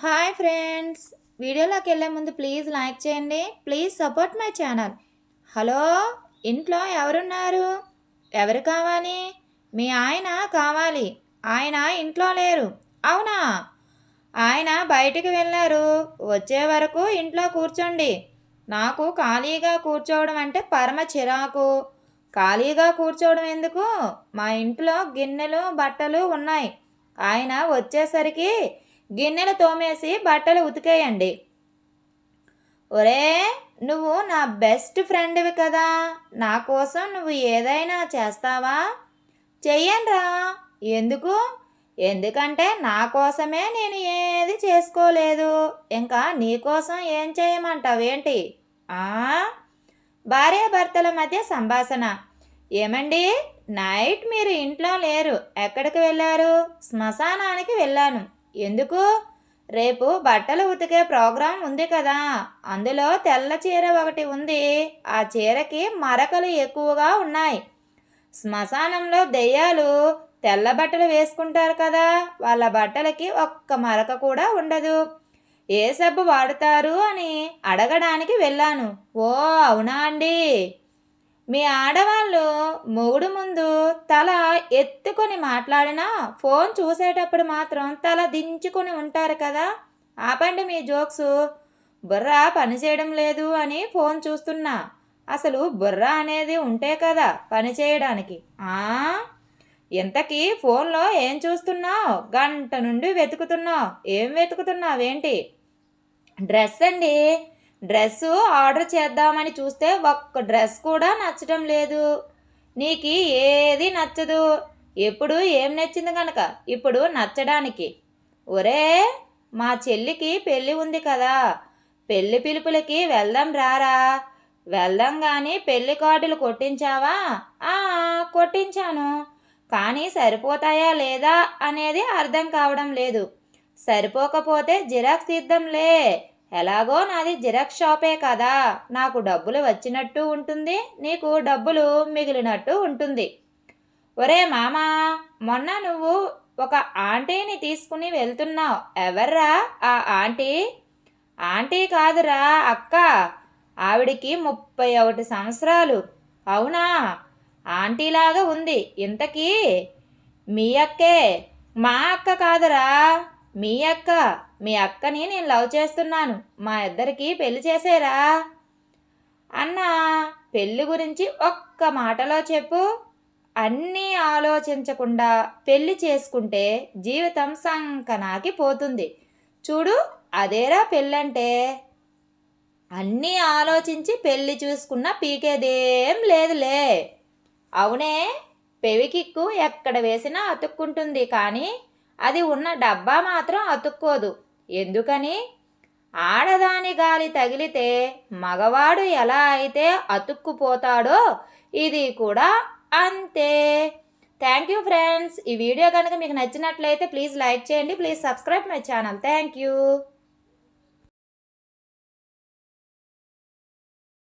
Hi friends, వీడియోలోకి వెళ్ళే ముందు ప్లీజ్ లైక్ చేయండి. Please support my channel. Hello, ఇంట్లో ఎవరున్నారు? ఎవరు కావాలి? మీ ఆయన కావాలి. ఆయన ఇంట్లో లేరు. అవునా? ఆయన బయటికి వెళ్ళారు. వచ్చే వరకు ఇంట్లో కూర్చోండి. నాకు ఖాళీగా కూర్చోవడం అంటే పరమ చిరాకు. ఖాళీగా కూర్చోవడం ఎందుకు? మా ఇంట్లో గిన్నెలు బట్టలు ఉన్నాయి. ఆయన వచ్చేసరికి గిన్నెలు తోమేసి బట్టలు ఉతికేయండి. ఒరే, నువ్వు నా బెస్ట్ ఫ్రెండ్వి కదా, నా కోసం నువ్వు ఏదైనా చేస్తావా? చెయ్యనురా. ఎందుకు? ఎందుకంటే నా కోసమే నేను ఏది చేసుకోలేదు, ఇంకా నీ కోసం ఏం చేయమంటావేంటి? భార్యాభర్తల మధ్య సంభాషణ. ఏమండి, నైట్ మీరు ఇంట్లో లేరు, ఎక్కడికి వెళ్ళారు? శ్మశానానికి వెళ్ళాను. ఎందుకు? రేపు బట్టలు ఉతికే ప్రోగ్రాం ఉంది కదా, అందులో తెల్ల చీర ఒకటి ఉంది. ఆ చీరకి మరకలు ఎక్కువగా ఉన్నాయి. శ్మశానంలో దెయ్యాలు తెల్ల బట్టలు వేసుకుంటారు కదా, వాళ్ళ బట్టలకి ఒక్క మరక కూడా ఉండదు. ఏ సబ్బు వాడుతారు అని అడగడానికి వెళ్ళాను. ఓ అవునా అండి. మీ ఆడవాళ్ళు మొగుడు ముందు తల ఎత్తుకొని మాట్లాడినా ఫోన్ చూసేటప్పుడు మాత్రం తల దించుకొని ఉంటారు కదా. ఆపండి మీ జోక్స్. బుర్ర పనిచేయడం లేదు అని ఫోన్ చూస్తున్నా. అసలు బుర్ర అనేది ఉంటే కదా పని చేయడానికి. ఇంతకీ ఫోన్లో ఏం చూస్తున్నావు? గంట నుండి వెతుకుతున్నావు. ఏం వెతుకుతున్నావేంటి? డ్రెస్ అండి. డ్రెస్సు ఆర్డర్ చేద్దామని చూస్తే ఒక్క డ్రెస్ కూడా నచ్చడం లేదు. నీకు ఏది నచ్చదు. ఎప్పుడు ఏం నచ్చింది కనుక ఇప్పుడు నచ్చడానికి? ఒరే, మా చెల్లికి పెళ్ళి ఉంది కదా, పెళ్ళి పిలుపులకి వెళ్దాం రారా. వెళ్దాం కానీ పెళ్లి కార్డులు కొట్టించావా? కొట్టించాను, కానీ సరిపోతాయా లేదా అనేది అర్థం కావడం లేదు. సరిపోకపోతే జిరాక్స్ తీద్దాంలే. ఎలాగో నాది జిరాక్స్ షాపే కదా, నాకు డబ్బులు వచ్చినట్టు ఉంటుంది, నీకు డబ్బులు మిగిలినట్టు ఉంటుంది. ఒరే మామా, మొన్న నువ్వు ఒక ఆంటీని తీసుకుని వెళ్తున్నావు. ఎవర్రా ఆ ఆంటీ? ఆంటీ కాదురా, అక్క. ఆవిడికి 31 సంవత్సరాలు. అవునా? ఆంటీలాగా ఉంది. ఇంతకీ మీ అక్కే? మా అక్క కాదురా, మీ అక్క. మీ అక్కని నేను లవ్ చేస్తున్నాను, మా ఇద్దరికి పెళ్లి చేసేరా. అన్నా, పెళ్ళి గురించి ఒక్క మాటలో చెప్పు. అన్నీ ఆలోచించకుండా పెళ్లి చేసుకుంటే జీవితం సంకనాకి పోతుంది. చూడు, అదేరా పెళ్ళంటే. అన్నీ ఆలోచించి పెళ్ళి చూసుకున్న పీకేదేం లేదులే. అవునే, పెవికిక్కు ఎక్కడ వేసినా అతుక్కుంటుంది, కానీ అది ఉన్న డబ్బా మాత్రం అతుక్కోదు. ఎందుకని? ఆడదాని గాలి తగిలితే మగవాడు ఎలా అయితే అతుక్కుపోతాడో ఇది కూడా అంతే. Thank you friends. ఈ వీడియో కనుక మీకు నచ్చినట్లయితే ప్లీజ్ లైక్ చేయండి. Please subscribe my channel. Thank you.